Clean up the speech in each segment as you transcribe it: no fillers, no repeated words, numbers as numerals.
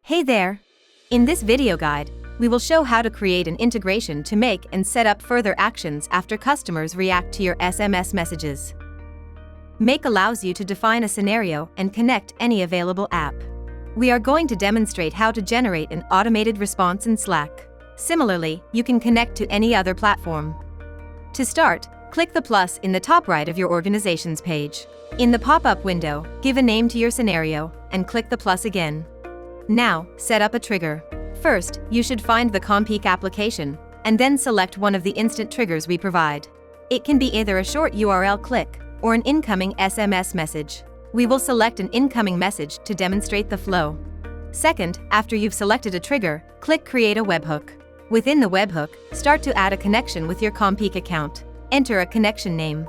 Hey there! In this video guide, we will show how to create an integration to make and set up further actions after customers react to your SMS messages. Make allows you to define a scenario and connect any available app. We are going to demonstrate how to generate an automated response in Slack. Similarly, you can connect to any other platform. To start, click the plus in the top right of your organization's page. In the pop-up window, give a name to your scenario, and click the plus again. Now, set up a trigger. First, you should find the CommPeak application, and then select one of the instant triggers we provide. It can be either a short URL click, or an incoming SMS message. We will select an incoming message to demonstrate the flow. Second, after you've selected a trigger, click Create a webhook. Within the webhook, start to add a connection with your CommPeak account. Enter a connection name.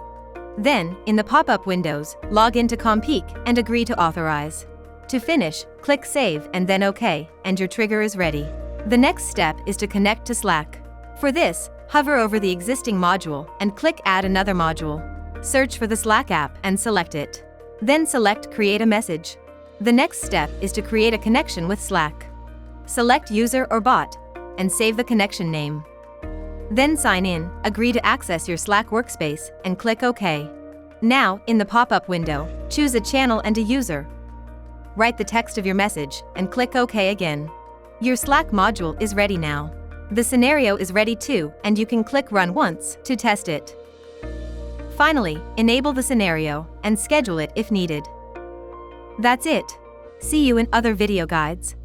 Then, in the pop-up windows, log into CommPeak and agree to authorize. To finish, click Save and then OK, and your trigger is ready. The next step is to connect to Slack. For this, hover over the existing module and click Add another module. Search for the Slack app and select it. Then select Create a message. The next step is to create a connection with Slack. Select User or Bot, and save the connection name. Then sign in, agree to access your Slack workspace, and click OK. Now, in the pop-up window, choose a channel and a user. Write the text of your message, and click OK again. Your Slack module is ready now. The scenario is ready too, and you can click Run once to test it. Finally, enable the scenario, and schedule it if needed. That's it. See you in other video guides.